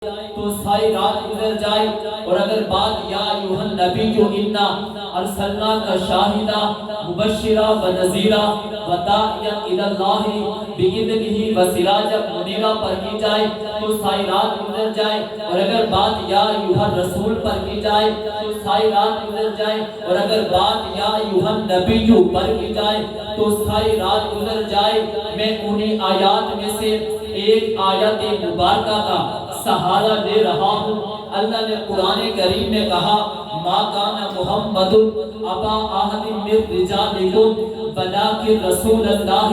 تو ساری رات گزر جائے، اور اگر بات یا ایھا النبی جو انا ارسلناک شاہدا مبشرا ونذیرا وداعیا الی اللہ باذنہ وسراجا منیرا پر کی جائے تو ساری رات گزر جائے، اور اگر بات یا ایھا الرسول پر کی جائے تو ساری رات گزر جائے، اور اگر بات یا ایھا النبی پر کی جائے تو ساری رات گزر جائے۔ میں انہی آیات میں سے ایک آیت مبارکہ کا سہارا لے رہا ہوں۔ اللہ نے قرآن کریم میں کہا ما کان محمد ابا احد من رجالکم ولکن رسول اللہ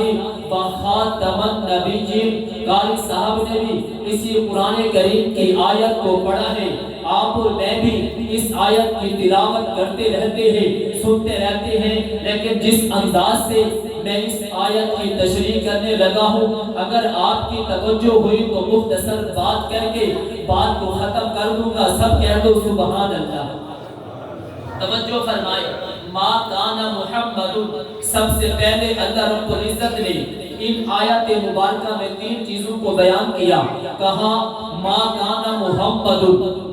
وخاتم النبیین۔ قاری صاحب نے بھی اسی قرآن کریم کی آیت کو پڑھا ہے۔ آپ اور میں بھی اس آیت کی تلاوت کرتے رہتے ہیں، سنتے رہتے ہیں، لیکن جس انداز سے میں اس آیت کی تشریح کرنے لگا ہوں، اگر آپ کی توجہ ہوئی تو مختصر بات کر کے بات کو ختم کر دوں گا۔ سب کہہ دو سبحان اللہ۔ توجہ فرمائے، ما کان محمد، سب سے پہلے اللہ رب العزت نے ان آیات مبارکہ میں تین چیزوں کو بیان کیا۔ کہا ما کان محمد،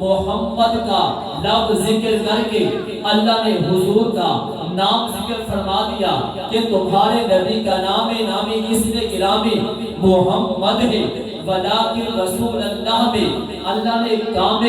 محمد کا لفظ ذکر کر کے اللہ نے حضور کا نام ذکر فرما دیا کہ تمہارے نبی کا نام اسم گرامی محمد ہے، ولیکن رسول اللہ میں اللہ نے کام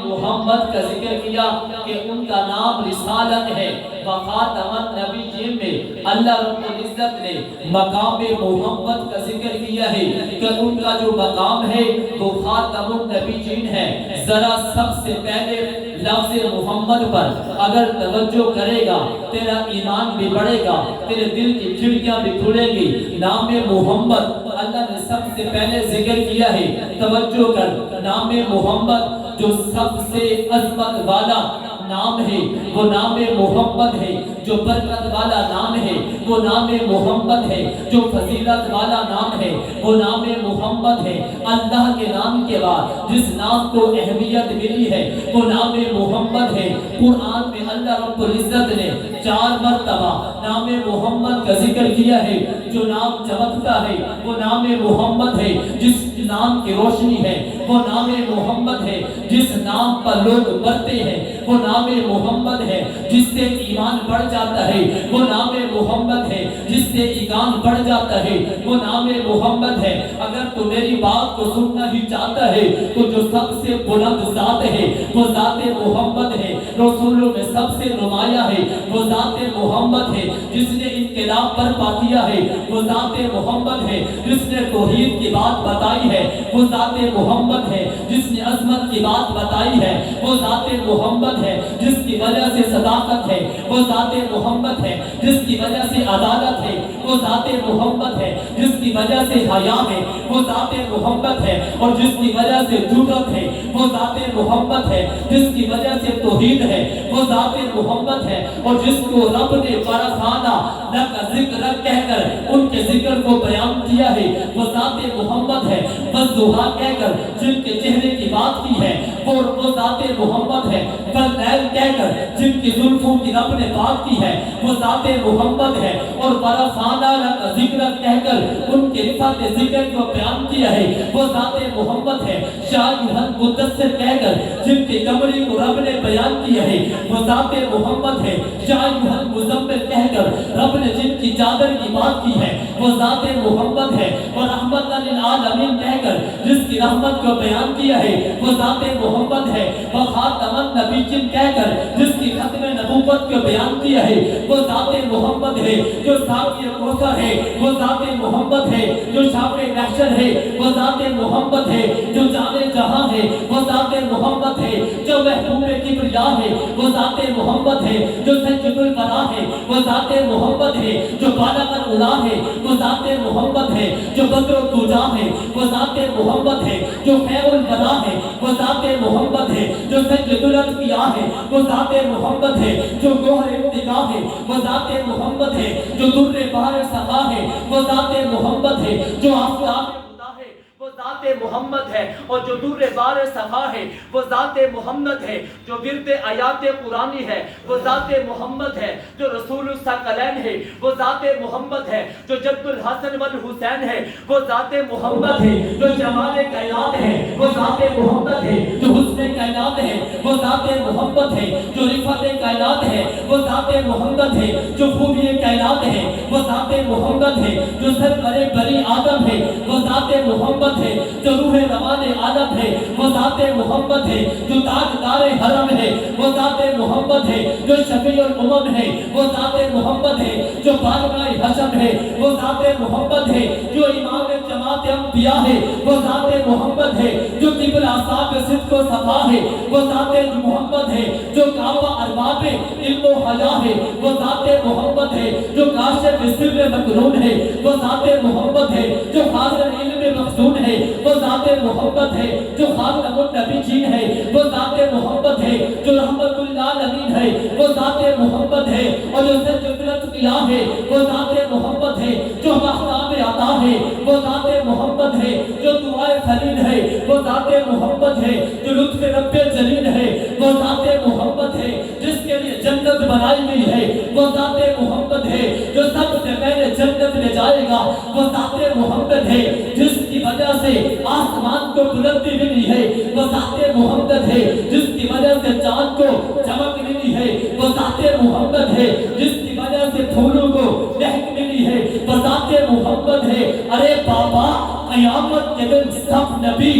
محمد کا ذکر کیا کہ ان کا نام رسالت ہے۔ وخاتم النبیین میں اللہ رب العزت نے مقام محمد کا ذکر کیا ہے کہ ان کا جو مقام ہے وہ خاتم النبیین ہے۔ ذرا سب سے پہلے لفظ محمد پر اگر توجہ کرے گا تیرا ایمان بھی بڑھے گا، تیرے دل کی کھڑکیاں بھی کھلیں گی۔ نام محمد اللہ نے سب سے پہلے ذکر کیا ہے، توجہ کر۔ نام محمد جو سب سے عظمت والا نام ہے وہ نام محمد ہے، جو برکت والا نام ہے وہ نام محمد ہے، جو فضیلت والا نام ہے وہ نام محمد ہے۔ اللہ کے نام کے بعد جس نام کو اہمیت ملی ہے وہ نام محمد ہے۔ قرآن میں اللہ رب العزت نے 4 مرتبہ نام محمد کا ذکر کیا ہے۔ جو نام چمکتا ہے وہ نام محمد ہے، جس نام کی روشنی ہے وہ نام محمد ہے، جس نام پر لوگ مرتے ہیں وہ نام محمد ہے، جس سے ایمان بڑھ جاتا ہے وہ نام محمد ہے، جس سے ایمان بڑھ جاتا ہے وہ نام محمد ہے۔ اگر تو میری بات کو سننا ہی چاہتا ہے تو جو سب سے بلند ذات ہے وہ ذات محمد ہے، رسولوں میں سب سے نمایاں ہے وہ ذات محمد ہے، جس نے انقلاب برپا کیا ہے وہ ذات محمد ہے، جس نے توحید کی بات بتائی ہے وہ ذات محمد ہے، جس نے عظمت کی بات بتائی ہے وہ ذات محمد ہے، جس کی وجہ سے صداقت ہے وہ ذات محمد ہے، جس کی وجہ سے عدالت ہے وہ ذات محمد ہے، جس کی وجہ سے حیا ہے وہ ذات محمد ہے، اور جس کی وجہ سے جرأت ہے وہ ذات محمد ہے، جس کی وجہ سے توحید ہے وہ ذات محمد ہے، اور جس کو رب نے برخانہ لک ذکر کہہ کر ان کے ذکر کو بیان کیا ہے وہ ذات محمد ہے۔ والضحیٰ کہہ کر جن کے چہرے کی بات کی ہے وہ ذات محمد ہے۔ واللیل کہہ کر جن کی زلفوں کی رب نے بات کی ہے وہ ذات محمد ہے، اور ورفعنا لک ذکرک کہہ کر ان کے رفعت ذکر کو بیان کیا ہے وہ ذات محمد ہے۔ یا ایھا المدثر کہہ کر جن کی کمری کو رب نے بیان کیا ہے وہ ذات محمد ہے۔ یا ایھا المزمل کہہ کر رب نے جن کی چادر کی بات کی ہے وہ ذات محمد ہے، اور رحمت للعالمین کہہ کر جس کی رحمت کو بیان کیا ہے وہ ذات محمد ہے۔ وخاتم النبیین کہہ کر جس کی ختم نبوت کو بیان کیا ہے وہ ذات محمد ہے۔ جو ساقی کوثر ہے وہ ذات محمد ہے، جو شافع محشر ہے وہ ذات محمد ہے، جو جانے جہاں ہے وہ ذات محمد ہے، جو محبوب کبریا ہے وہ ذات محمد ہے، جو سید الورا ہے وہ ذات محمد ہے، جو بالغ العلا ہے وہ ذات محمد ہے، جو بدر الدجا ہے وہ ذات محمد ہے، جو خیر البلا ہے وہ ذات محمد ہے، جو سید الانبیاء ہے وہ ذات محمد ہے، جو گوہر ابتدا ہے وہ ذات محمد ہے، جو در بحر سخا ہے وہ ذات محمد ہے، جو آفتاب خدا ہے وہ ذات محمد ہے، اور جو نور بار صفا ہے وہ ذات محمد ہے، جو ورد آیات قرآنی ہے وہ ذات محمد ہے، جو رسول الثقلین ہے وہ ذات محمد ہے، جو جد الحسن والحسین ہے وہ ذات محمد ہے، جو جمال کائنات ہے وہ ذات محمد ہے، جو حسن کائنات ہے وہ ذات محمد ہے، جو رفعت کائنات ہے وہ ذات محمد ہے، جو خوبی کائنات ہے وہ ذات محمد ہے، جو سرور بنی آدم ہے وہ ذات محمد ہے، جو روح روان عالم ہے وہ ذات محمد ہے، جو تاجدار حرم ہے وہ ذات محمد ہے، جو شفیع الامم ہے وہ ذات محمد ہے، جو بارگاہ حشر ہے وہ ذات محمد ہے، جو امام جماعت انبیاء ہے وہ ذات محمد ہے، جو قبل اصحاب صدق و صفا ہے وہ ذات محمد ہے، جو کعبہ ارباب علم و حیا ہے وہ ذات محمد ہے، جو کاشف سر مکنون ہے وہ ذات محمد ہے، جو حاضر علم مخزون ہے وہ ذات محمد ہے، جو خاتم النبیین ہے وہ ذات محمد ہے، جو رحمت للعالمین ہے وہ ذات محمد ہے، اور جو سجدت کیا ہے وہ ذات محمد ہے، جو مختاب عطا ہے وہ ذات محمد ہے، جو دعائے خلیل ہے وہ ذات محمد ہے، جو لطف رب جلیل ہے وہ ذات محمد ہے، جس کے لیے جنت بنائی گئی ہے وہ ذات محمد ہے، جو سب سے پہلے جنت لے جائے گا وہ ذات محمد ہے، جس کی وجہ سے آسمان کو بلندی ملی ہے وہ ذات محمد ہے، جس کی وجہ سے چاند کو چمک ملی ہے وہ ذات محمد ہے، جس کی وجہ سے پھولوں کو مہک ملی ہے وہ ذات محمد ہے۔ ارے بابا قیامت کے دن سب نبی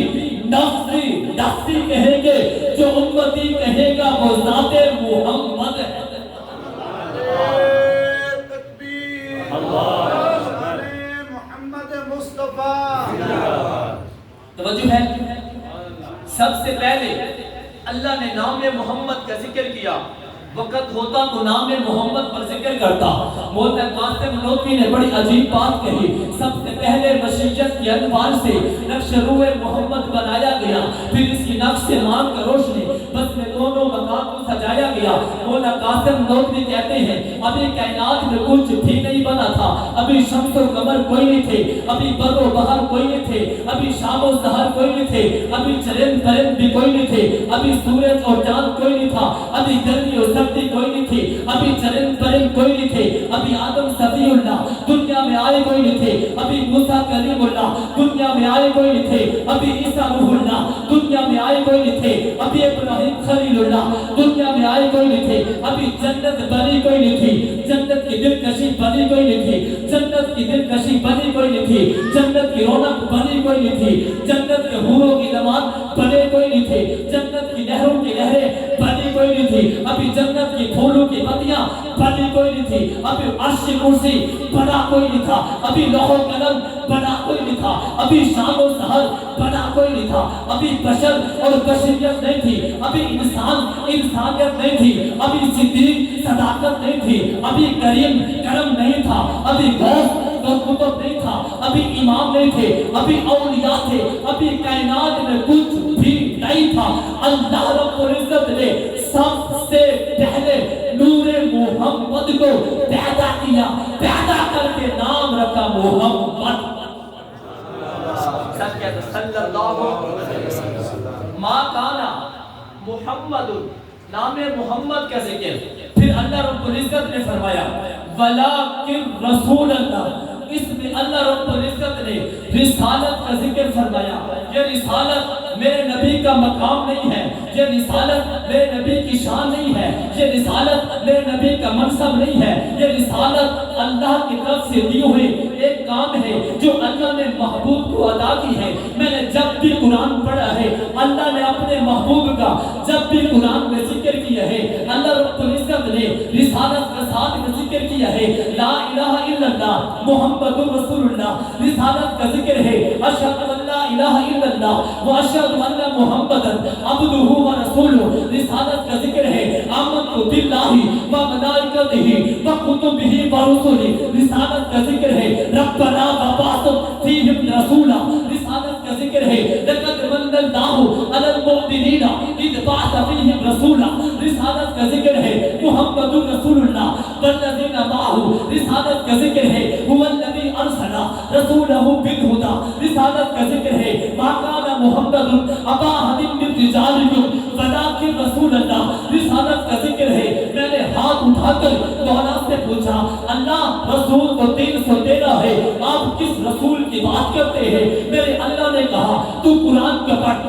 نفسی نفسی کہیں گے، جو امتی کہے گا وہ ذات محمد ہے۔ توجہ ہے، سب سے پہلے اللہ نے نام محمد کا ذکر کیا، وقت ہوتا تو نام محمد پر ذکر کرتا۔ مولانا قاسم نوکی نے بڑی عجیب بات کہی، سب سے پہلے مشیت کے انوار سے نقش روح محمد بنایا گیا، پھر اس کی نقش مان کا روشنی بس میں دونوں مقام کو سجایا گیا۔ مولانا قاسم نوکی کہتے ہیں ابھی کائنات میں کچھ بھی نہیں بنا تھا، ابھی شمس و قمر کوئی نہیں تھے، ابھی بر و بہر کوئی نہیں تھے، ابھی شام و سحر کوئی نہیں تھے، ابھی چرند پرند بھی کوئی نہیں تھے، ابھی سورج اور چاند کوئی نہیں تھا، ابھی گرمی اور سردی کوئی نہیں تھی، ابھی چرند پرند کوئی نہیں تھے، ابھی آدم صفی اللہ دنیا میں آئے کوئی نہیں تھے، ابھی موسیٰ کلیم اللہ دنیا میں آئے کوئی نہیں تھے، ابھی عیسیٰ روح اللہ دنیا میں آئے کوئی نہیں تھے، ابھی ابراہیم خلیل اللہ دنیا میں آئے کوئی نہیں تھے، ابھی جنت بنی کوئی نہیں تھی، جنت کی دلکشی بنی کوئی نہیں تھی، جنت کی دلکشی بنی کوئی نہیں تھی، جنت کی رونق بنی کوئی نہیں تھی، جنت کے حوروں کی نماز بنے کوئی نہیں تھے، جنت کی نہروں کی نہریں بنی کوئی نہیں تھی، ابھی جنت کی پھولوں کی پتیاں بنی کوئی نہیں تھی، ابھی عرش کرسی بنا کوئی نہیں تھا، ابھی لوح و قلم بنا کوئی نہیں تھا، ابھی شام و سحر بنا کوئی نہیں تھا، ابھی بشر اور بشریت نہیں تھی، ابھی انسان انسانیت نہیں تھی، ابھی صدیق صداقت نہیں تھی، ابھی کریم کرم نہیں تھا، ابھی غوث اور قطب نہیں تھا، ابھی امام نہیں تھے، ابھی اولیاء تھے، ابھی کائنات میں کچھ بھی نہیں تھا۔ اللہ رب العزت نے سب سے پہلے نور محمد کو پیدا کیا، پیدا کر کے نام رکھا محمد صلی اللہ علیہ وسلم۔ ما کانا محمد، نام محمد کا ذکر، پھر اللہ رب العزت نے فرمایا وَلَٰكِن رسول اللہ، اس میں اللہ رب العزت نے رسالت کا ذکر فرمایا۔ یہ رسالت میرے نبی کا مقام نہیں ہے، یہ رسالت میرے نبی کی شان نہیں ہے، یہ رسالت میرے نبی کا منصب نہیں ہے، یہ رسالت اللہ کی طرف سے دی ہوئی ایک کام ہے جو اللہ نے محبوب کو عطا کی ہے۔ میں نے جب بھی قرآن پڑھا ہے، اللہ نے اپنے محبوب کا جب بھی قرآن میں ذکر کیا ہے، اللہ رب العزت نے رسالت کا ساتھ میں ذکر کیا ہے۔ لا الہ الا اللہ محمد رسول اللہ، رسالت کا ذکر ہے۔ اشہد ان لا الہ الا اللہ واشہد ان محمدا عبدہ ورسولہ، رسالت کا ذکر ہے۔ آمنت باللہ وملائکتہ وکتبہ ورسلہ، رسالت کا ذکر ہے۔ ربنا وبعث فیہم رسولا، رسالت کا ذکر ہے۔ لقد من اللہ علی المؤمنین اذ بعث فیہم رسولا، رسالت کا ذکر ہے۔ محمد رسول اللہ والذین معہ، رسالت کا ذکر ہے۔ هو الذی ارسل رسولہ بالہدی، رسالت کا ذکر ہے ما کان محمد ابا احد من رجالکم ولکن رسول اللہ، رسالت کا ذکر ہے۔ میں نے ہاتھ اٹھا کر مولا سے پوچھا اللہ رسول کو 313 ہے، آپ کس رسول کی بات کرتے ہیں؟ میرے اللہ نے کہا تو قرآن کا پڑھ